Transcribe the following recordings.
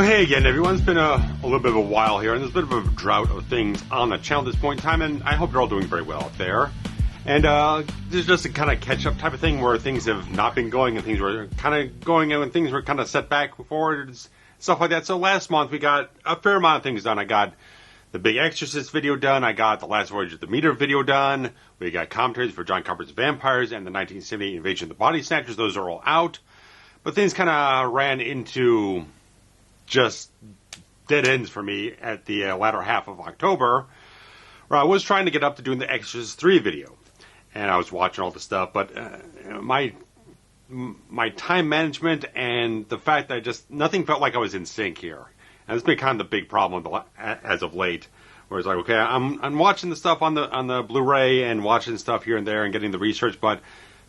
Well, hey again, everyone. It's been a little bit of a while here, and there's a bit of a drought of things on the channel at this point in time, and I hope you're all doing very well out there. And this is just a kind of catch-up type of thing where things have not been going, and things were kind of going, and things were kind of set back before, stuff like that. So last month we got a fair amount of things done. I got the Big Exorcist video done. I got the Last Voyage of the Meter video done. We got commentaries for John Carpenter's Vampires and the 1978 Invasion of the Body Snatchers. Those are all out. But things kind of ran into just dead ends for me at the latter half of October, where I was trying to get up to doing the Exorcist 3 video. And I was watching all the stuff, but my time management and the fact that nothing felt like I was in sync here. And it's been kind of the big problem as of late, where it's like, okay, I'm watching the stuff on the Blu-ray and watching stuff here and there and getting the research, but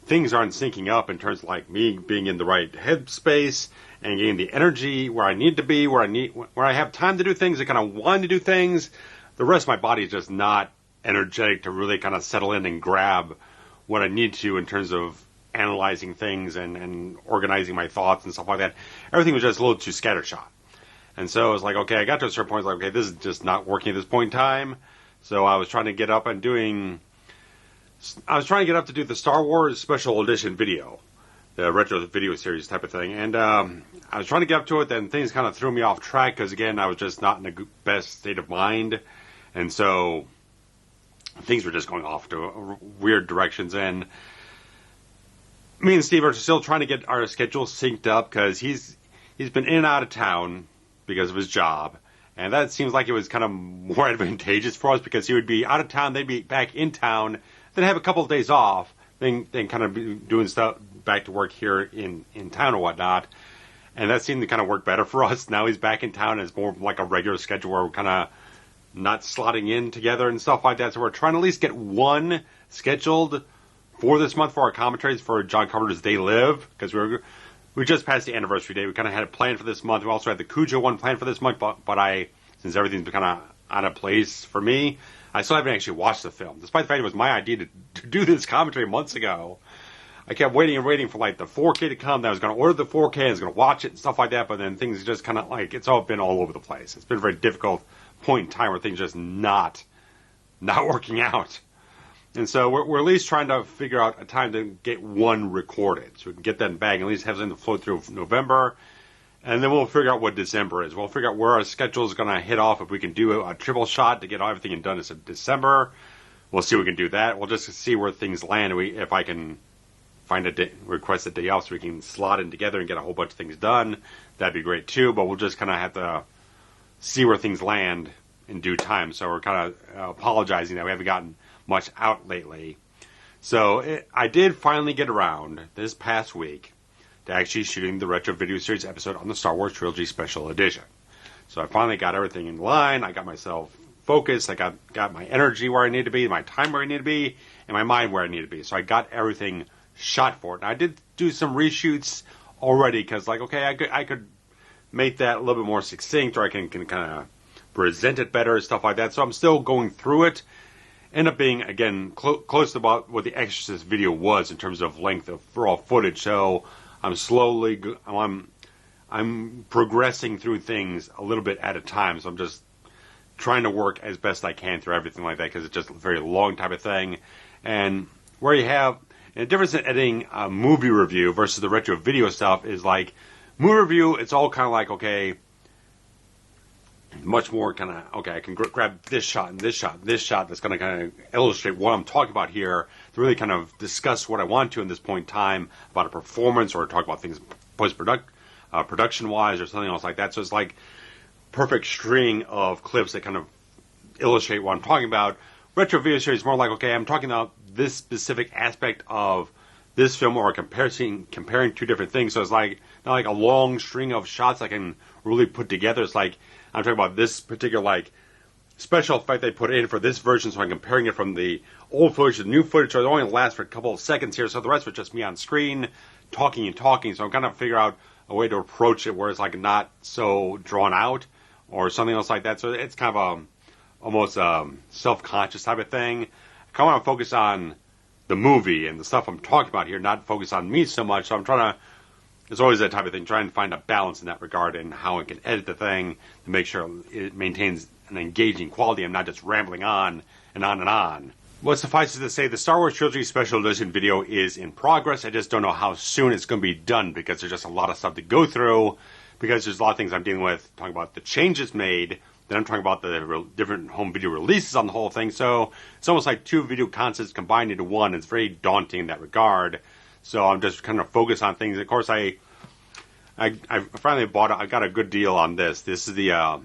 things aren't syncing up in terms of like me being in the right headspace and getting the energy where I need to be, where I have time to do things, I kind of want to do things. The rest of my body is just not energetic to really kind of settle in and grab what I need to in terms of analyzing things and organizing my thoughts and stuff like that. Everything was just a little too scattershot. And so I was like, okay, I got to a certain point, like, okay, this is just not working at this point in time. So I was trying to get up to do the Star Wars Special Edition video, the retro video series type of thing. And I was trying to get up to it, then things kind of threw me off track because, again, I was just not in the best state of mind. And so things were just going off to weird directions. And me and Steve are still trying to get our schedule synced up because he's been in and out of town because of his job. And that seems like it was kind of more advantageous for us because he would be out of town, they'd be back in town, then have a couple of days off, then kind of be doing stuff back to work here in town or whatnot. And that seemed to kind of work better for us. Now he's back in town and it's more like a regular schedule where we're kind of not slotting in together and stuff like that. So we're trying to at least get one scheduled for this month for our commentaries for John Carpenter's They Live, because we just passed the anniversary date. We kind of had it planned for this month. We also had the Cujo one planned for this month, but since everything's been kind of out of place for me, I still haven't actually watched the film. Despite the fact it was my idea to do this commentary months ago, I kept waiting and waiting for like the 4K to come. Then I was going to order the 4K, I was going to watch it and stuff like that, but then things just kind of like, it's all been all over the place. It's been a very difficult point in time where things just not working out. And so we're at least trying to figure out a time to get one recorded so we can get that in the bag and at least have something to flow through November. And then we'll figure out what December is. We'll figure out where our schedule is going to hit off. If we can do a triple shot to get everything done in December, we'll see if we can do that. We'll just see where things land. If I can find request a day off so we can slot in together and get a whole bunch of things done, that'd be great too. But we'll just kind of have to see where things land in due time. So we're kind of apologizing that we haven't gotten much out lately. So I did finally get around this past week to actually shooting the Retro Video Series episode on the Star Wars Trilogy Special Edition. So I finally got everything in line. I got myself focused. I got my energy where I need to be, my time where I need to be, and my mind where I need to be. So I got everything shot for it. And I did do some reshoots already because, like, okay, I could make that a little bit more succinct, or I can kind of present it better, stuff like that. So I'm still going through it. End up being, again, close to about what the Exorcist video was in terms of length of raw footage. So I'm I'm progressing through things a little bit at a time. So I'm just trying to work as best I can through everything like that because it's just a very long type of thing. And where you have a difference in editing a movie review versus the retro video stuff is like movie review, it's all kind of like, okay, much more kind of, okay, I can grab this shot and this shot and this shot that's going to kind of illustrate what I'm talking about here to really kind of discuss what I want to in this point in time about a performance or talk about things production-wise or something else like that. So it's like perfect string of clips that kind of illustrate what I'm talking about. Retro video series is more like, okay, I'm talking about this specific aspect of this film or comparing two different things. So it's like not like a long string of shots I can really put together. It's like I'm talking about this particular like special effect they put in for this version, so I'm comparing it from the old footage to the new footage. So it only lasts for a couple of seconds here, so the rest of it's just me on screen talking and talking. So I'm kind of figure out a way to approach it where it's like not so drawn out or something else like that. So it's kind of almost self-conscious type of thing. I kind of want to focus on the movie and the stuff I'm talking about here, not focus on me so much. So I'm trying to it's always that type of thing, trying to find a balance in that regard and how I can edit the thing to make sure it maintains an engaging quality. I'm not just rambling on and on and on. What suffices to say, the Star Wars Trilogy Special Edition video is in progress. I just don't know how soon it's going to be done because there's just a lot of stuff to go through, because there's a lot of things I'm dealing with, talking about the changes made, then I'm talking about the different home video releases on the whole thing. So it's almost like 2 video concepts combined into one. It's very daunting in that regard. So I'm just kind of focused on things. Of course, I finally I got a good deal on this. This is the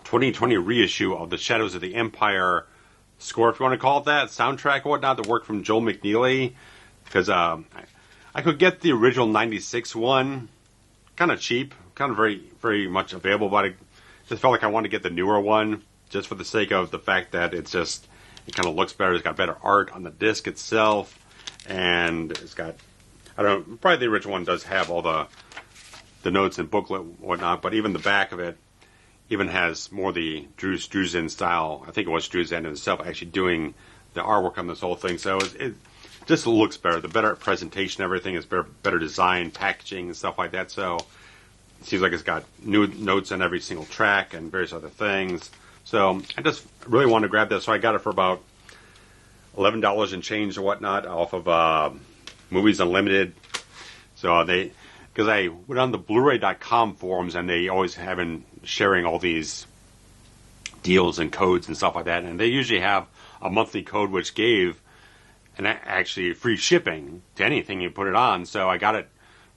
2020 reissue of the Shadows of the Empire score, if you want to call it that, soundtrack or whatnot, the work from Joel McNeely. Because I could get the original 96 one kind of cheap, kind of very, very much available, but I just felt like I wanted to get the newer one just for the sake of the fact that it kind of looks better. It's got better art on the disc itself. And it's got, probably the original one does have all the notes and booklet and whatnot, but even the back of it even has more the Drew Struzan style. I think it was Struzan himself actually doing the artwork on this whole thing. So it just looks better. The better presentation, everything is better design, packaging, and stuff like that. So it seems like it's got new notes on every single track and various other things. So I just really want to grab this. So I got it for about $11 and change or whatnot off of Movies Unlimited. So because I went on the Blu-ray.com forums and they always have been sharing all these deals and codes and stuff like that. And they usually have a monthly code which gave actually free shipping to anything you put it on. So I got it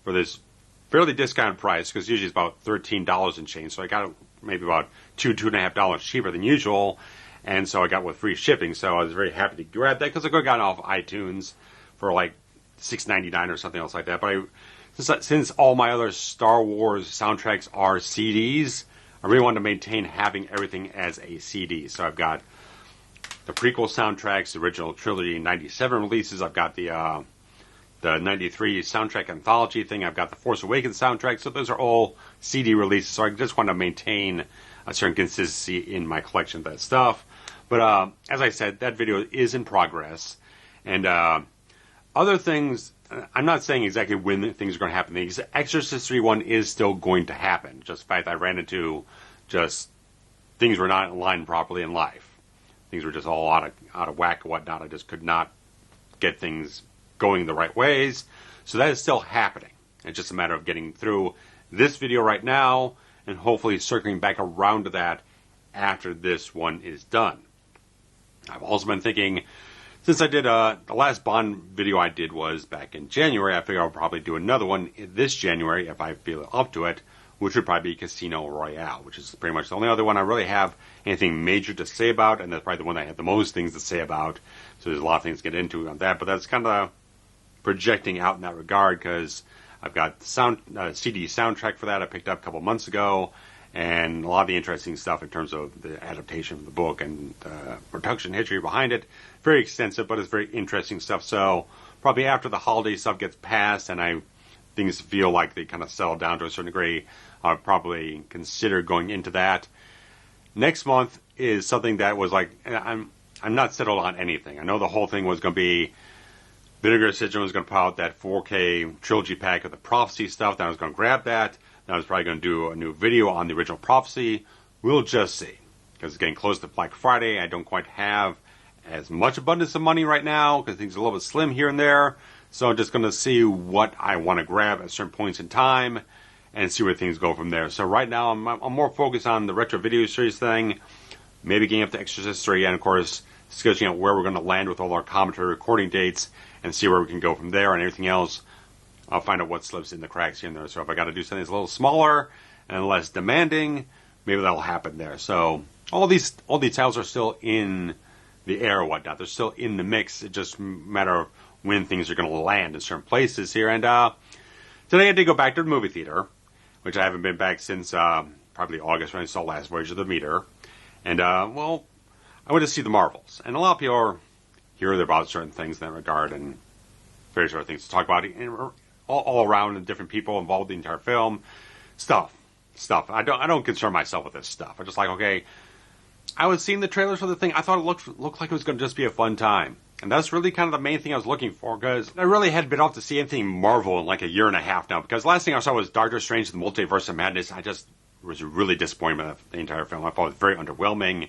for this fairly discounted price, because usually it's about $13 and change. So I got it maybe about $2.5 cheaper than usual. And so I got with free shipping, so I was very happy to grab that, because I could have gotten off iTunes for like $6.99 or something else like that. But since all my other Star Wars soundtracks are CDs, I really wanted to maintain having everything as a CD. So I've got the prequel soundtracks, the original Trilogy 97 releases. I've got the 93 soundtrack anthology thing. I've got the Force Awakens soundtrack. So those are all CD releases. So I just want to maintain a certain consistency in my collection of that stuff. But as I said, that video is in progress. And other things, I'm not saying exactly when things are going to happen. The Exorcist 3 one is still going to happen. Just the fact that I ran into just things were not aligned properly in life. Things were just all out of whack and whatnot. I just could not get things going the right ways. So that is still happening. It's just a matter of getting through this video right now and hopefully circling back around to that after this one is done. I've also been thinking, since I did the last Bond video I did was back in January, I figure I'll probably do another one this January if I feel up to it, which would probably be Casino Royale, which is pretty much the only other one I really have anything major to say about, and that's probably the one I have the most things to say about. So there's a lot of things to get into on that, but that's kind of projecting out in that regard, because I've got the CD soundtrack for that I picked up a couple months ago, and a lot of the interesting stuff in terms of the adaptation of the book and the production history behind it. Very extensive, but it's very interesting stuff. So probably after the holiday stuff gets passed and things feel like they kind of settle down to a certain degree, I'll probably consider going into that. Next month is something that was like, I'm not settled on anything. I know the whole thing was going to be, Vinegar Syndrome was going to put out that 4K trilogy pack of the Prophecy stuff. Then I was going to grab that. Then I was probably going to do a new video on the original Prophecy. We'll just see. Because it's getting close to Black Friday. I don't quite have as much abundance of money right now, because things are a little bit slim here and there. So I'm just going to see what I want to grab at certain points in time and see where things go from there. So right now I'm more focused on the retro video series thing, maybe getting up to Exorcist 3, and of course sketching out where we're going to land with all our commentary recording dates and see where we can go from there. And everything else, I'll find out what slips in the cracks here and there. So if I got to do something that's a little smaller and less demanding, maybe that'll happen there. So all these titles are still in the air or whatnot. They're still in the mix. It's just a matter of when things are going to land in certain places here. And today I did go back to the movie theater, which I haven't been back since probably August when I saw Last Voyage of the Meteor. And, well, I went to see the Marvels. And a lot of people are here about certain things in that regard and various other things to talk about all around, and different people involved in the entire film. Stuff. I don't concern myself with this stuff. I'm just like, okay, I was seeing the trailers for the thing. I thought it looked like it was going to just be a fun time. And that's really kind of the main thing I was looking for, because I really hadn't been off to see anything Marvel in like a year and a half now, because the last thing I saw was Doctor Strange and the Multiverse of Madness. I just was really disappointed with the entire film. I thought it was very underwhelming.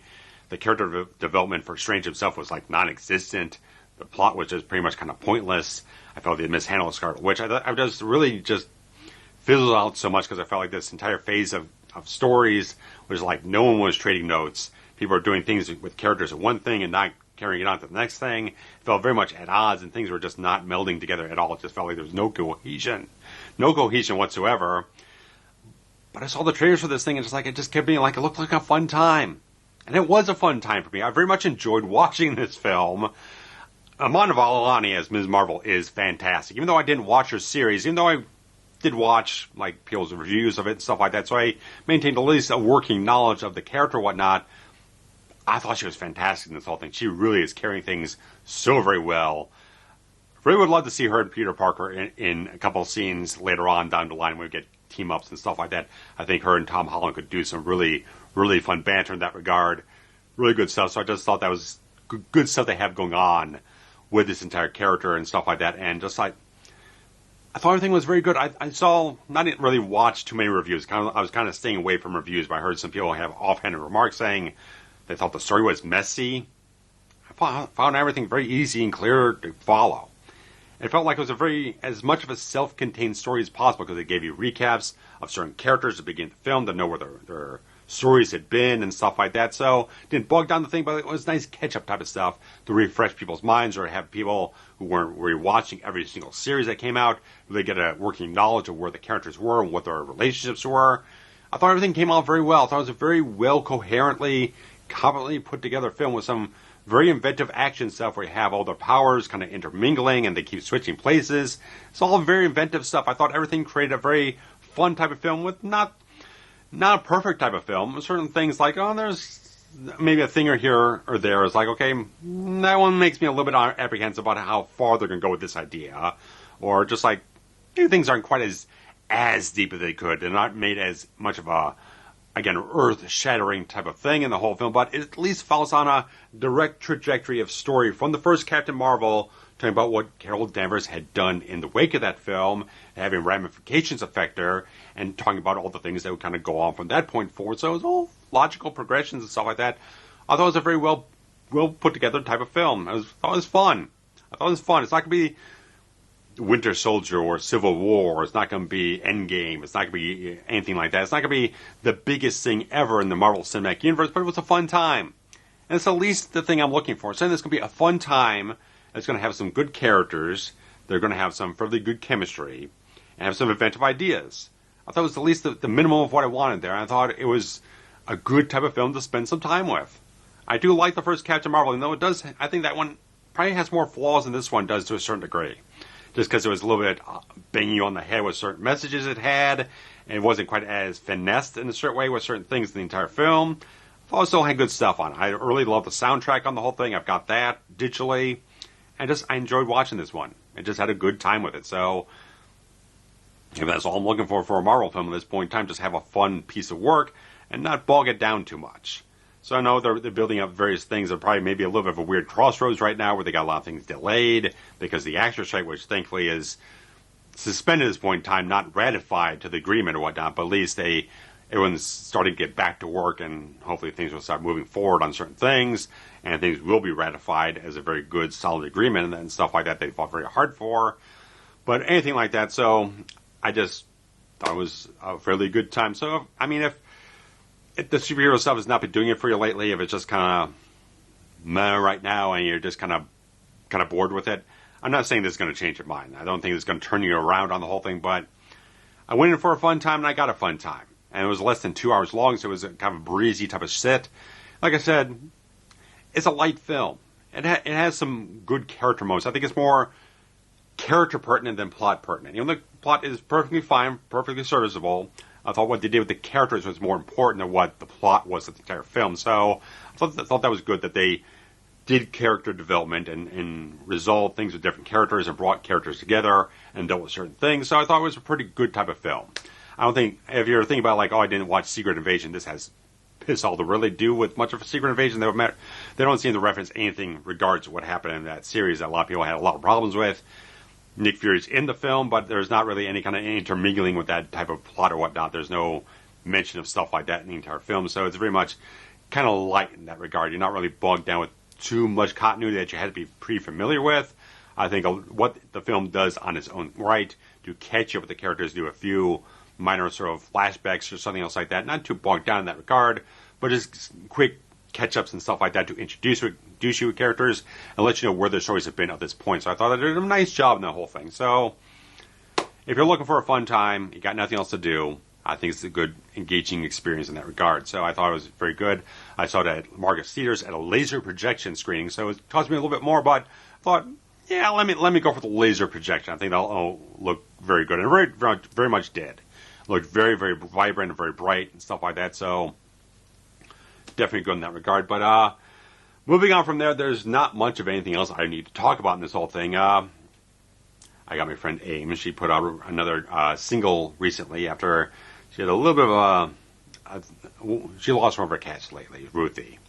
The character development for Strange himself was like non-existent. The plot was just pretty much kind of pointless. I felt they mishandled Scarlet Witch. I just really just fizzled out so much, because I felt like this entire phase of stories was like no one was trading notes. People were doing things with characters of one thing and not carrying it on to the next thing. It felt very much at odds, and things were just not melding together at all. It just felt like there was no cohesion whatsoever. But I saw the trailers for this thing, and it just kept being like, it looked like a fun time. And it was a fun time for me. I very much enjoyed watching this film. Amanda Vallani as Ms. Marvel is fantastic. Even though I didn't watch her series, even though I did watch like people's reviews of it and stuff like that, so I maintained at least a working knowledge of the character and whatnot, I thought she was fantastic in this whole thing. She really is carrying things so very well. Really would love to see her and Peter Parker in a couple of scenes later on down the line when we get team-ups and stuff like that. I think her and Tom Holland could do some really, really fun banter in that regard. Really good stuff. So I just thought that was good stuff they have going on with this entire character and stuff like that. And just like, I thought everything was very good. I didn't really watch too many reviews. I was kind of staying away from reviews, but I heard some people have offhanded remarks saying they thought the story was messy. I found everything very easy and clear to follow. It felt like it was as much of a self-contained story as possible, because it gave you recaps of certain characters to begin the film, to know where their stories had been and stuff like that. So it didn't bog down the thing, but it was nice catch-up type of stuff to refresh people's minds, or have people who weren't really watching every single series that came out really get a working knowledge of where the characters were and what their relationships were. I thought everything came out very well. I thought it was a very well, coherently, competently put together film with some very inventive action stuff where you have all the powers kind of intermingling and they keep switching places. It's all very inventive stuff. I thought everything created a very fun type of film with not a perfect type of film. Certain things like, there's maybe a thing or here or there is like, okay, that one makes me a little bit apprehensive about how far they're going to go with this idea. Or just like, maybe things aren't quite as deep as they could. They're not made as much of a, again, earth-shattering type of thing in the whole film, but it at least follows on a direct trajectory of story from the first Captain Marvel, talking about what Carol Danvers had done in the wake of that film, having ramifications affect her, and talking about all the things that would kind of go on from that point forward. So it was all logical progressions and stuff like that. I thought it was a very well put together type of film. I thought it was fun. It's not going to be Winter Soldier or Civil War. It's not going to be Endgame. It's not going to be anything like that. It's not going to be the biggest thing ever in the Marvel Cinematic Universe, but it was a fun time. And it's at least the thing I'm looking for. It's saying it's going to be a fun time. It's going to have some good characters. They're going to have some fairly good chemistry and have some inventive ideas. I thought it was at least the minimum of what I wanted there. And I thought it was a good type of film to spend some time with. I do like the first Captain Marvel, even though I think that one probably has more flaws than this one does to a certain degree. Just because it was a little bit banging you on the head with certain messages it had, and it wasn't quite as finessed in a certain way with certain things in the entire film. I thought it still had good stuff on it. I really love the soundtrack on the whole thing. I've got that digitally. I enjoyed watching this one. I just had a good time with it. So, if that's all I'm looking for a Marvel film at this point in time, just have a fun piece of work and not bog it down too much. So I know they're building up various things. They're probably maybe a little bit of a weird crossroads right now where they got a lot of things delayed because of the actor strike, which thankfully is suspended at this point in time, not ratified to the agreement or whatnot, but at least everyone's starting to get back to work, and hopefully things will start moving forward on certain things, and things will be ratified as a very good, solid agreement and stuff like that they fought very hard for. But anything like that, so I just thought it was a fairly good time. So, I mean, if the superhero stuff has not been doing it for you lately, if it's just kind of meh right now and you're just kind of bored with it, I'm not saying this is going to change your mind. I don't think it's going to turn you around on the whole thing, but I went in for a fun time and I got a fun time. And it was less than 2 hours long, so it was a kind of a breezy type of sit. Like I said, it's a light film. It has some good character moments. I think it's more character pertinent than plot pertinent. Even though the plot is perfectly fine, perfectly serviceable, I thought what they did with the characters was more important than what the plot was of the entire film. So I thought that was good that they did character development and resolved things with different characters and brought characters together and dealt with certain things. So I thought it was a pretty good type of film. I don't think, if you're thinking about like, I didn't watch Secret Invasion, this has piss all to really do with much of a Secret Invasion. They don't seem to reference anything regards to what happened in that series that a lot of people had a lot of problems with. Nick Fury's in the film, but there's not really any kind of intermingling with that type of plot or whatnot. There's no mention of stuff like that in the entire film, so it's very much kind of light in that regard. You're not really bogged down with too much continuity that you had to be pretty familiar with. I think what the film does on its own right to catch up with the characters, do a few minor sort of flashbacks or something else like that. Not too bogged down in that regard, but just quick catch-ups and stuff like that to introduce you with characters and let you know where their stories have been at this point. So I thought they did a nice job in the whole thing. So if you're looking for a fun time, you got nothing else to do, I think it's a good, engaging experience in that regard. So I thought it was very good. I saw it at Marcus Theaters at a laser projection screening, so it cost me a little bit more, but I thought, yeah, let me go for the laser projection. I think that'll look very good, and very much did. It looked very, very vibrant and very bright and stuff like that, so definitely good in that regard. But moving on from there, there's not much of anything else I need to talk about in this whole thing. I got my friend AMES. She put out another single recently after she had a little bit of she lost one of her cats lately, Ruthie.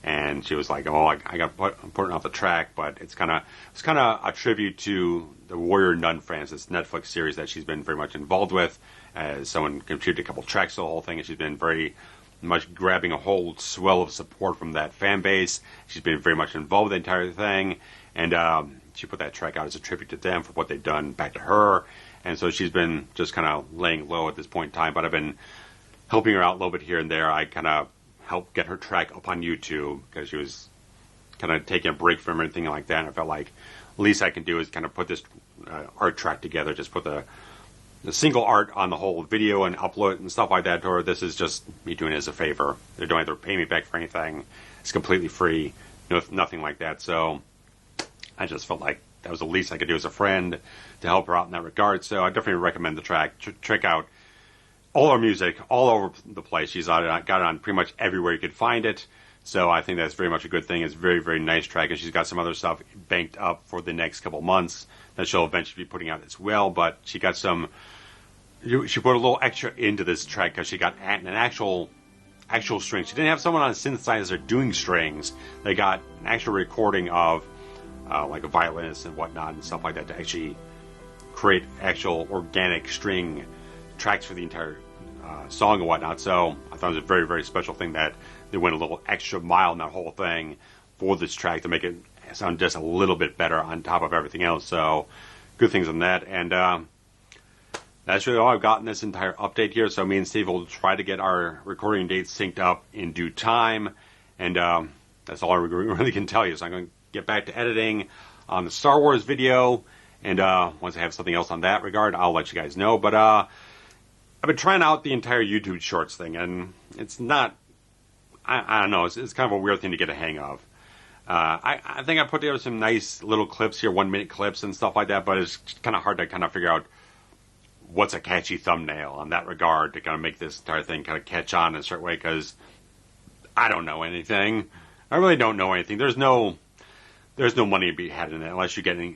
And she was like, "Oh, I got putting off the track," but it's kind of a tribute to the Warrior Nun Francis Netflix series that she's been very much involved with. As someone contributed a couple tracks to the whole thing, and she's been very much grabbing a whole swell of support from that fan base. She's been very much involved with the entire thing, and she put that track out as a tribute to them for what they've done back to her. And so she's been just kind of laying low at this point in time, but I've been helping her out a little bit here and there. I kind of helped get her track up on YouTube because she was kind of taking a break from everything like that. And I felt like the least I can do is kind of put this art track together, just put the single art on the whole video and upload it and stuff like that. Or this is just me doing it as a favor. They don't have to pay me back for anything. It's completely free, nothing like that. So I just felt like that was the least I could do as a friend to help her out in that regard. So I definitely recommend the track. Check out all our music all over the place. She's got it on pretty much everywhere you could find it. So I think that's very much a good thing. It's a very, very nice track, and she's got some other stuff banked up for the next couple months that she'll eventually be putting out as well. But she got she put a little extra into this track because she got an actual string. She didn't have someone on a synthesizer doing strings. They got an actual recording of like a violinist and whatnot and stuff like that to actually create actual organic string tracks for the entire song and whatnot. So I thought it was a very, very special thing that they went a little extra mile in that whole thing for this track to make it sound just a little bit better on top of everything else. So good things on that. And that's really all I've got in this entire update here. So me and Steve will try to get our recording dates synced up in due time. And that's all I really can tell you. So I'm going to get back to editing on the Star Wars video. And once I have something else on that regard, I'll let you guys know. But I've been trying out the entire YouTube Shorts thing, and it's not, I don't know, it's kind of a weird thing to get a hang of. I think I put together some nice little clips here, 1-minute clips and stuff like that, but it's kind of hard to kind of figure out what's a catchy thumbnail on that regard to kind of make this entire thing kind of catch on in a certain way, because I don't know anything. I really don't know anything. There's no money to be had in it unless you're getting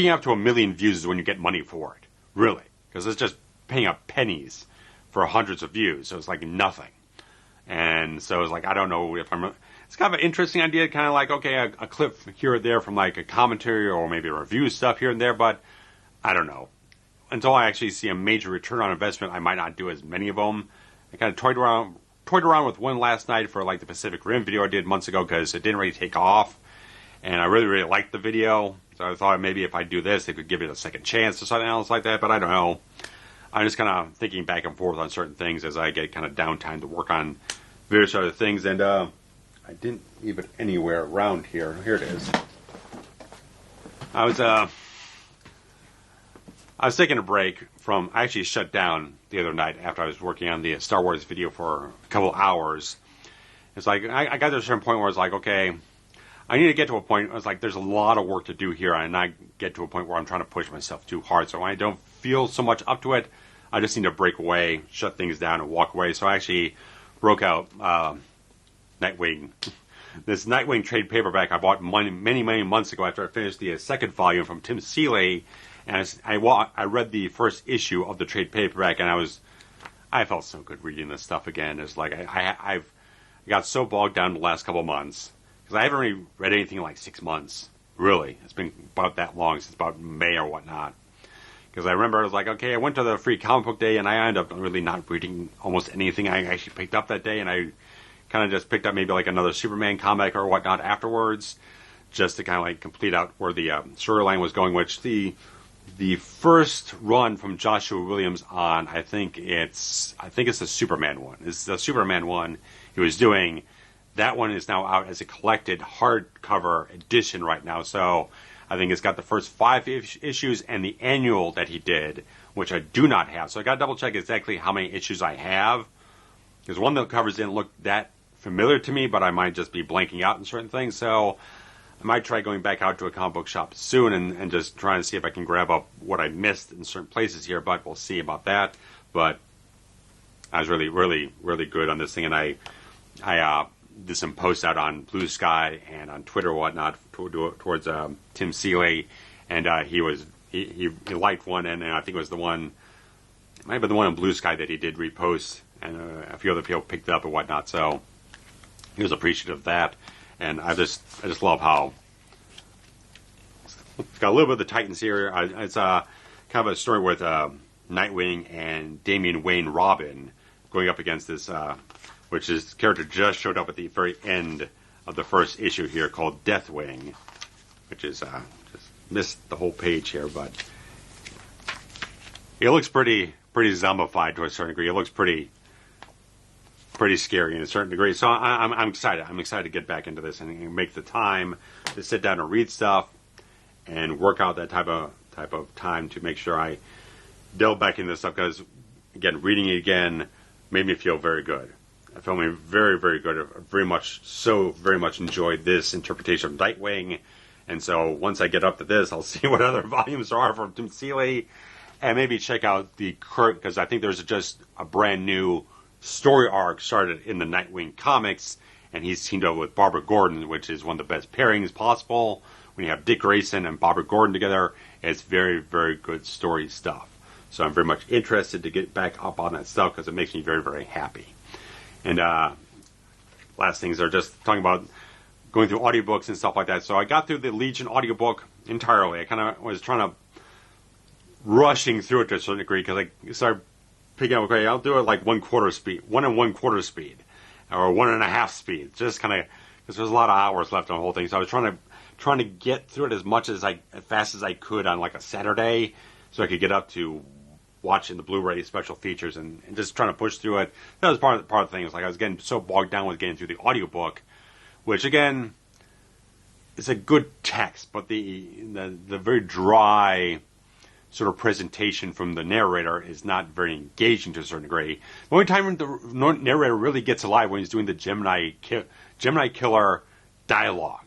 up to 1 million views is when you get money for it, really, because it's just paying up pennies for hundreds of views, so it's like nothing. And so it's like, I don't know if it's kind of an interesting idea, kind of like, okay, a clip here or there from like a commentary or maybe a review stuff here and there, but I don't know. Until I actually see a major return on investment, I might not do as many of them. I kind of toyed around with one last night for like the Pacific Rim video I did months ago because it didn't really take off, and I really, really liked the video, so I thought maybe if I do this, they could give it a second chance or something else like that, but I don't know. I'm just kind of thinking back and forth on certain things as I get kind of downtime to work on various other things. And I didn't leave it anywhere around here. Here it is. I was taking a break from. I actually shut down the other night after I was working on the Star Wars video for a couple hours. It's like I got to a certain point where I was like, okay, I need to get to a point. I was like, there's a lot of work to do here, and I get to a point where I'm trying to push myself too hard. So when I don't feel so much up to it, I just need to break away, shut things down, and walk away. So I actually broke out Nightwing. This Nightwing trade paperback I bought many months ago after I finished the second volume from Tim Seeley. And I read the first issue of the trade paperback, and I felt so good reading this stuff again. It's like I've I got so bogged down the last couple of months, because I haven't really read anything in like 6 months, really. It's been about that long, since about May or whatnot. Because I remember I was like, okay, I went to the free comic book day, and I ended up really not reading almost anything I actually picked up that day, and I kind of just picked up maybe like another Superman comic or whatnot afterwards, just to kind of like complete out where the storyline was going, which the first run from Joshua Williams on, I think it's the Superman one. It's the Superman one he was doing. That one is now out as a collected hardcover edition right now. So I think it's got the first 5 issues and the annual that he did, which I do not have. So I got to double check exactly how many issues I have, because one of the covers didn't look that familiar to me, but I might just be blanking out in certain things. So I might try going back out to a comic book shop soon and just trying to see if I can grab up what I missed in certain places here, but we'll see about that. But I was really, really, really good on this thing, and I did some posts out on Blue Sky and on Twitter and whatnot towards Tim Seeley, and he liked one, and I think it was the one, it might have been the one on Blue Sky that he did repost, and a few other people picked it up and whatnot, so he was appreciative of that. And I just love how it's got a little bit of the Titans here. It's kind of a story with Nightwing and Damian Wayne Robin going up against this, which is character just showed up at the very end of the first issue here, called Deathwing, which is just missed the whole page here, but it looks pretty zombified to a certain degree. It looks pretty scary in a certain degree. So I'm excited. I'm excited to get back into this and make the time to sit down and read stuff and work out that type of time to make sure I delve back into this stuff. Because again, reading it again made me feel very good. I felt me very, very good. I very much enjoyed this interpretation of Nightwing. And so once I get up to this, I'll see what other volumes there are from Tim Seeley, and maybe check out the current, because I think there's just a brand new story arc started in the Nightwing comics, and he's teamed up with Barbara Gordon, which is one of the best pairings possible. When you have Dick Grayson and Barbara Gordon together, it's very, very good story stuff. So I'm very much interested to get back up on that stuff, because it makes me very, very happy. And last things are just talking about going through audiobooks and stuff like that. So I got through the Legion audiobook entirely. I kind of was trying to rushing through it to a certain degree, because I started picking up, okay, I'll do it like 1/4 speed, 1 1/4 speed, or 1 1/2 speed, just kind of, because there's a lot of hours left on the whole thing. So I was trying to get through it as fast as I could on like a Saturday, so I could get up to watching the Blu-ray special features and just trying to push through it. That was part of the thing. It was like I was getting so bogged down with getting through the audiobook, which again is a good text, but the very dry sort of presentation from the narrator is not very engaging to a certain degree. The only time the narrator really gets alive when he's doing the Gemini Killer dialogue.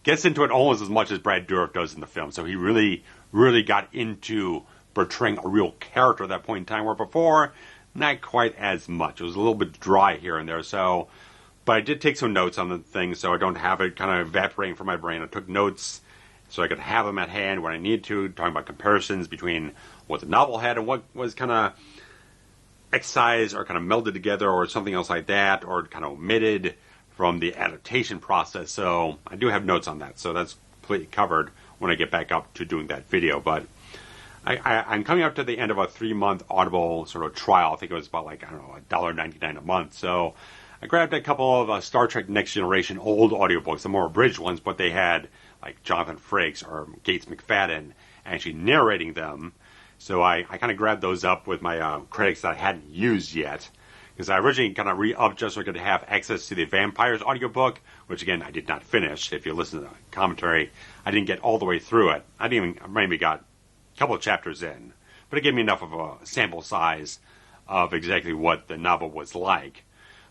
Gets into it almost as much as Brad Dourif does in the film. So he really, really got into portraying a real character at that point in time, where before, not quite as much. It was a little bit dry here and there. So, but I did take some notes on the thing, so I don't have it kind of evaporating from my brain. I took notes so I could have them at hand when I need to, talking about comparisons between what the novel had and what was kind of excised or kind of melded together or something else like that, or kind of omitted from the adaptation process. So I do have notes on that, so that's completely covered when I get back up to doing that video. But I'm coming up to the end of a 3-month Audible sort of trial. I think it was about like, I don't know, $1.99 a month. So I grabbed a couple of Star Trek Next Generation old audiobooks, the more abridged ones, but they had like Jonathan Frakes or Gates McFadden actually narrating them. So I kind of grabbed those up with my credits that I hadn't used yet, because I originally kind of re-upped just so I could have access to the Vampires audiobook, which again I did not finish. If you listen to the commentary, I didn't get all the way through it. I maybe got a couple of chapters in, but it gave me enough of a sample size of exactly what the novel was like.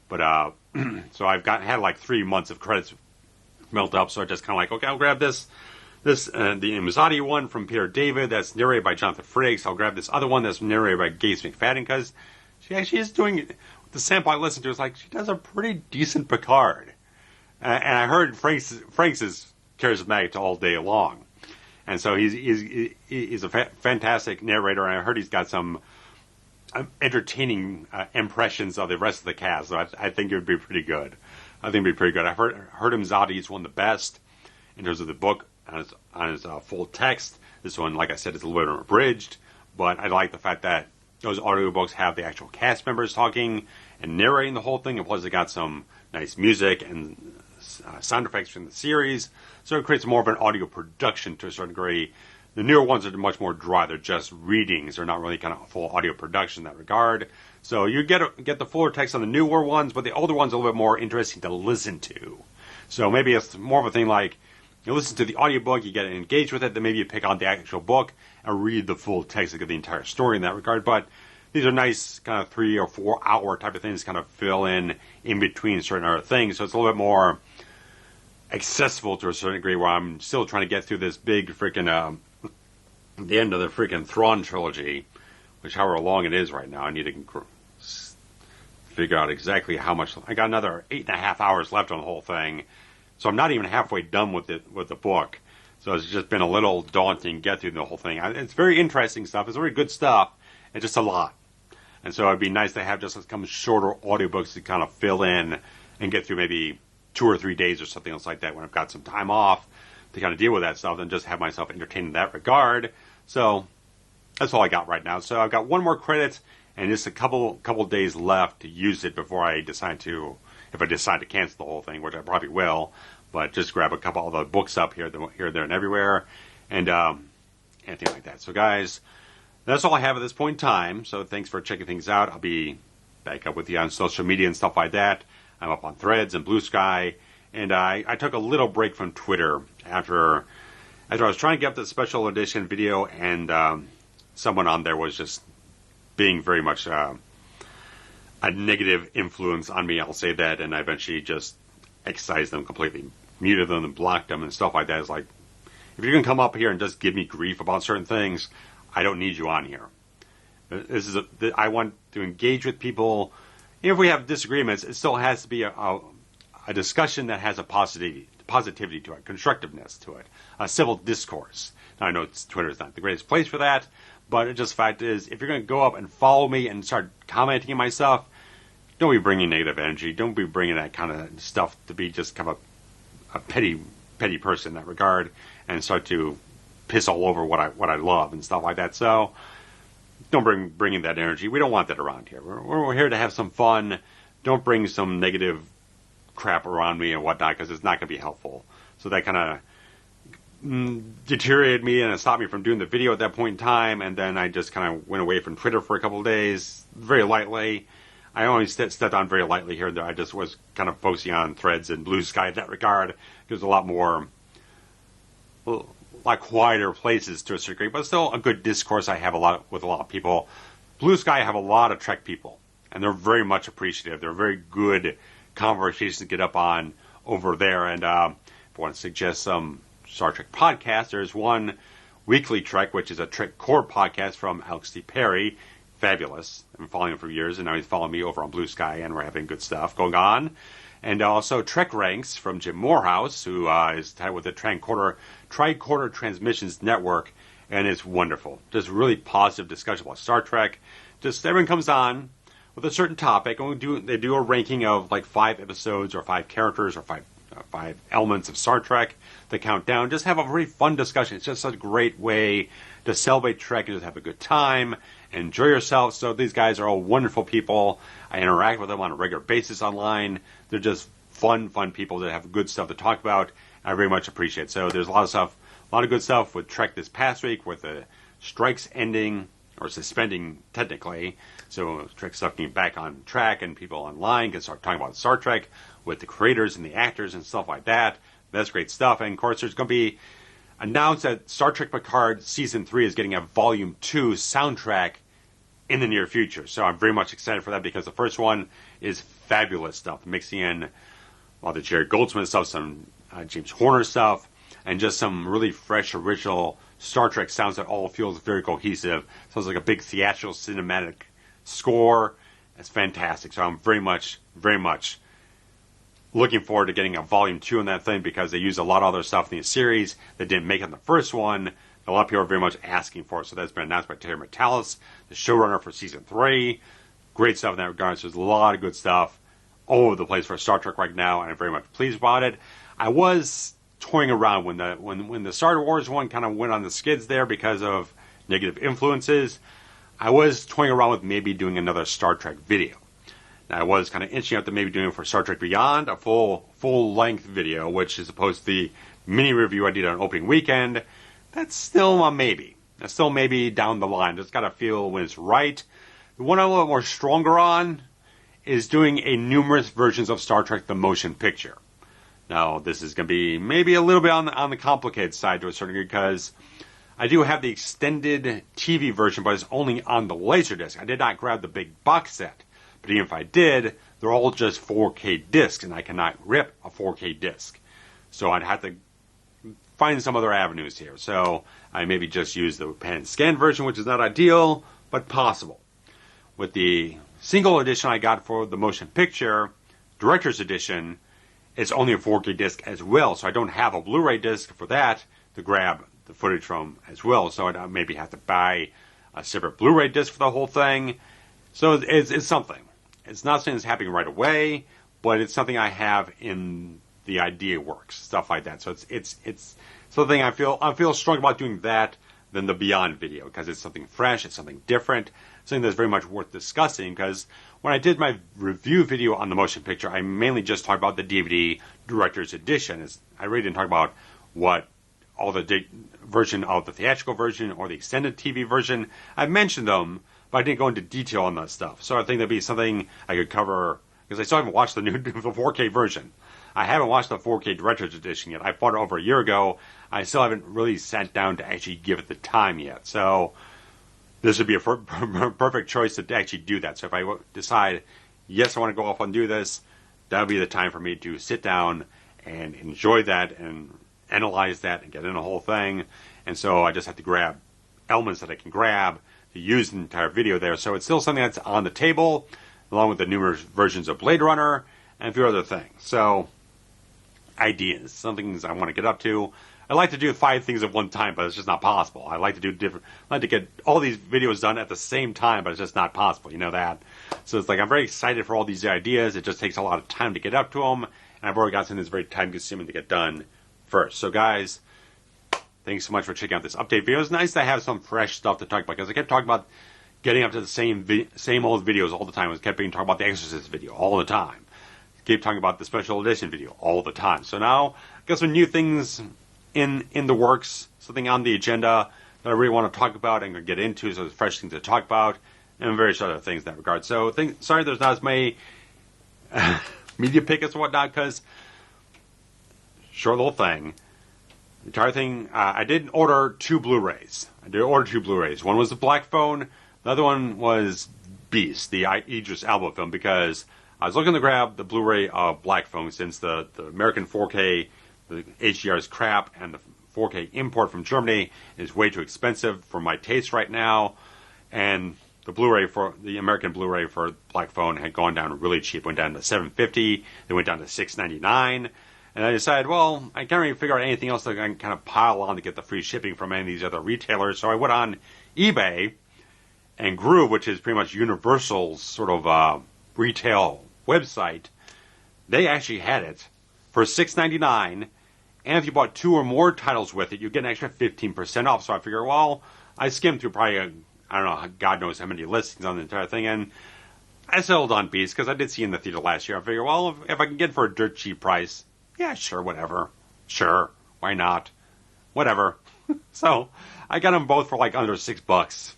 But so I've had like 3 months of credits melt up, so I just kind of like, okay, I'll grab the Imzadi one from Peter David that's narrated by Jonathan Frakes. I'll grab this other one that's narrated by Gates McFadden, because she actually is doing, the sample I listened to is like, she does a pretty decent Picard. And I heard Franks is charismatic all day long. And so he's a fantastic narrator, and I heard he's got some entertaining impressions of the rest of the cast. So I think it would be pretty good. I think it'd be pretty good. I've heard Imzadi is one of the best in terms of the book on his full text. This one, like I said, is a little bit abridged, but I like the fact that those audiobooks have the actual cast members talking and narrating the whole thing, and plus they got some nice music and sound effects from the series, so it creates more of an audio production to a certain degree. The newer ones are much more dry. They're just readings. They're not really kind of full audio production in that regard. So you get the fuller text on the newer ones, but the older ones are a little bit more interesting to listen to. So maybe it's more of a thing like you listen to the audiobook, you get engaged with it, then maybe you pick on the actual book and read the full text to get the entire story in that regard. But these are nice kind of 3 or 4 hour type of things, kind of fill in between certain other things. So it's a little bit more accessible to a certain degree, where I'm still trying to get through this big freaking the end of the freaking Thrawn trilogy, which however long it is right now, I need to figure out exactly how much. I got another 8.5 hours left on the whole thing, so I'm not even halfway done with the book. So it's just been a little daunting to get through the whole thing. It's very interesting stuff. It's very good stuff. It's just a lot. And so it'd be nice to have just some shorter audiobooks to kind of fill in and get through maybe 2 or 3 days or something else like that when I've got some time off to kind of deal with that stuff and just have myself entertained in that regard. So that's all I got right now. So I've got one more credit and just a couple days left to use it before I decide to, if I decide to cancel the whole thing, which I probably will, but just grab a couple of the books up here, there, and everywhere, and anything like that. So guys, that's all I have at this point in time. So thanks for checking things out. I'll be back up with you on social media and stuff like that. I'm up on Threads and Blue Sky. And I took a little break from Twitter after I was trying to get up the special edition video, and someone on there was just being very much a negative influence on me, I'll say that, and I eventually just excised them completely, muted them and blocked them and stuff like that. It's like, if you're going to come up here and just give me grief about certain things, I don't need you on here. I want to engage with people. If we have disagreements, it still has to be a discussion that has a positivity to it, constructiveness to it, a civil discourse. Now, I know Twitter is not the greatest place for that, but it just fact is, if you're going to go up and follow me and start commenting on my stuff, don't be bringing negative energy. Don't be bringing that kind of stuff to be just kind of a petty person in that regard and start to piss all over what I love and stuff like that. So don't bring in that energy. We don't want that around here. We're here to have some fun. Don't bring some negative crap around me and whatnot, because it's not going to be helpful. So that kind of deteriorated me and it stopped me from doing the video at that point in time, and then I just kind of went away from Twitter for a couple of days, very lightly. I only stepped on very lightly here and there. I just was kind of focusing on Threads and Blue Sky in that regard. There's a lot quieter places to a certain degree, but still a good discourse I have with a lot of people. Blue Sky, I have a lot of Trek people, and they're very much appreciative. They're very good conversations to get up on over there. And if I want to suggest some Star Trek podcasts, there's one, Weekly Trek, which is a Trek Core podcast from Alex T. Perry. Fabulous. I've been following him for years, and now he's following me over on Blue Sky, and we're having good stuff going on. And also TrekRanks from Jim Morehouse, who is tied with the Tricorder Transmissions Network, and it's wonderful. Just really positive discussion about Star Trek. Just everyone comes on with a certain topic, and they do a ranking of like 5 episodes or 5 characters or 5 elements of Star Trek. They count down. Just have a very fun discussion. It's just a great way to celebrate Trek and just have a good time, enjoy yourself. So these guys are all wonderful people. I interact with them on a regular basis online. They're just fun people that have good stuff to talk about. I very much appreciate it. So there's a lot of good stuff with Trek this past week, with the strikes ending or suspending technically. So Trek stuff getting back on track, and people online can start talking about Star Trek with the creators and the actors and stuff like that. That's great stuff. And of course, there's going to be announced that Star Trek Picard Season 3 is getting a Volume 2 soundtrack in the near future. So I'm very much excited for that, because the first one is fabulous stuff, mixing in a lot of the Jerry Goldsmith stuff, some James Horner stuff, and just some really fresh, original Star Trek sounds that all feels very cohesive. Sounds like a big theatrical cinematic score. It's fantastic. So I'm very much looking forward to getting a Volume 2 on that thing, because they use a lot of other stuff in the series that didn't make it in the first one a lot of people are very much asking for it. So that's been announced by Terry Matalas, the showrunner for season 3. Great stuff in that regard. So there's a lot of good stuff all over the place for Star Trek right now, and I'm very much pleased about it. I was toying around when the Star Wars one kind of went on the skids there because of negative influences. I was toying around with maybe doing another Star Trek video. Now, I was kind of inching out to maybe doing it for Star Trek Beyond, a full-length video, which is opposed to the mini review I did on opening weekend. That's still a maybe. That's still maybe down the line. Just got to feel when it's right. The one I'm a little more stronger on is doing a numerous versions of Star Trek the Motion Picture. Now, this is going to be maybe a little bit on the complicated side to a certain degree because I do have the extended TV version, but it's only on the Laserdisc. I did not grab the big box set. But even if I did, they're all just 4K discs, and I cannot rip a 4K disc. So I'd have to find some other avenues here. So I maybe just use the pan and scan version, which is not ideal, but possible. With the single edition I got for the motion picture, Director's Edition, it's only a 4K disc as well. So I don't have a Blu-ray disc for that to grab the footage from as well. So I'd maybe have to buy a separate Blu-ray disc for the whole thing. So it's something. It's not something that's happening right away, but it's something I have in the idea works, stuff like that. So it's something I feel strong about doing that than the Beyond video because it's something fresh, it's something different, something that's very much worth discussing. Because when I did my review video on the motion picture, I mainly just talked about the DVD Director's Edition. I really didn't talk about what all the version of the theatrical version or the extended TV version. I mentioned them, but I didn't go into detail on that stuff. So I think that'd be something I could cover, because I still haven't watched the 4K version. I haven't watched the 4K Director's Edition yet. I bought it over a year ago. I still haven't really sat down to actually give it the time yet. So this would be a perfect choice to actually do that. So if I decide, yes, I want to go off and do this, that would be the time for me to sit down and enjoy that and analyze that and get in the whole thing. And so I just have to grab elements that I can grab to use the entire video there. So it's still something that's on the table, along with the numerous versions of Blade Runner and a few other things. So ideas, some things I want to get up to. I like to do 5 things at one time, but it's just not possible. I like to do different. I like to get all these videos done at the same time, but it's just not possible. You know that. So it's like I'm very excited for all these ideas. It just takes a lot of time to get up to them, and I've already got something that's very time-consuming to get done first. So guys, thanks so much for checking out this update video. It's nice to have some fresh stuff to talk about, because I kept talking about getting up to the same old videos all the time. I kept talking about the Exorcist video all the time. Keep talking about the special edition video all the time. So now I got some new things in the works, something on the agenda that I really want to talk about and get into. So there's fresh things to talk about and various other things in that regard. So sorry there's not as many media pickets and whatnot, because short little thing. The entire thing, I did order 2 Blu-rays. One was the Black Phone. The other one was Beast, the Idris Elba film, because I was looking to grab the Blu-ray of Black Phone since the American 4K, the HDR is crap, and the 4K import from Germany is way too expensive for my taste right now. And the American Blu-ray for Black Phone had gone down really cheap. Went down to $750. They went down to $699. And I decided, well, I can't really figure out anything else that I can kind of pile on to get the free shipping from any of these other retailers. So I went on eBay, and Groove, which is pretty much Universal's sort of retail website, they actually had it for $6.99. And if you bought 2 or more titles with it, you get an extra 15% off. So I figure, well, I skimmed through probably, I don't know, God knows how many listings on the entire thing. And I settled on Beast because I did see it in the theater last year. I figure, well, if I can get it for a dirt cheap price, yeah, sure, whatever. Sure, why not? Whatever. So I got them both for like under $6.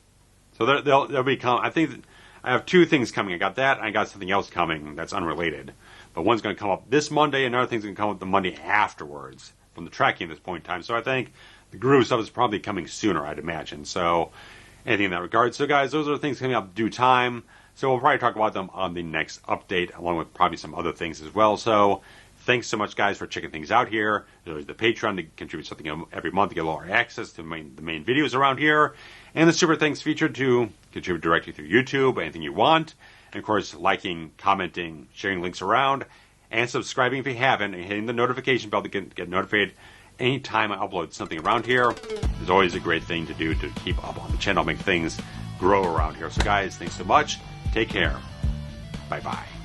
So they'll be coming. I think I have 2 things coming. I got that, and I got something else coming that's unrelated. But one's going to come up this Monday, and another thing's going to come up the Monday afterwards from the tracking at this point in time. So I think the Groove stuff is probably coming sooner, I'd imagine. So anything in that regard. So guys, those are the things coming up due time. So we'll probably talk about them on the next update, along with probably some other things as well. So thanks so much, guys, for checking things out here. There's the Patreon to contribute something every month to get a lot more access to the main videos around here. And the Super Thanks feature to contribute directly through YouTube, anything you want. And, of course, liking, commenting, sharing links around, and subscribing if you haven't, and hitting the notification bell to get notified anytime I upload something around here, it's always a great thing to do to keep up on the channel, make things grow around here. So guys, thanks so much. Take care. Bye-bye.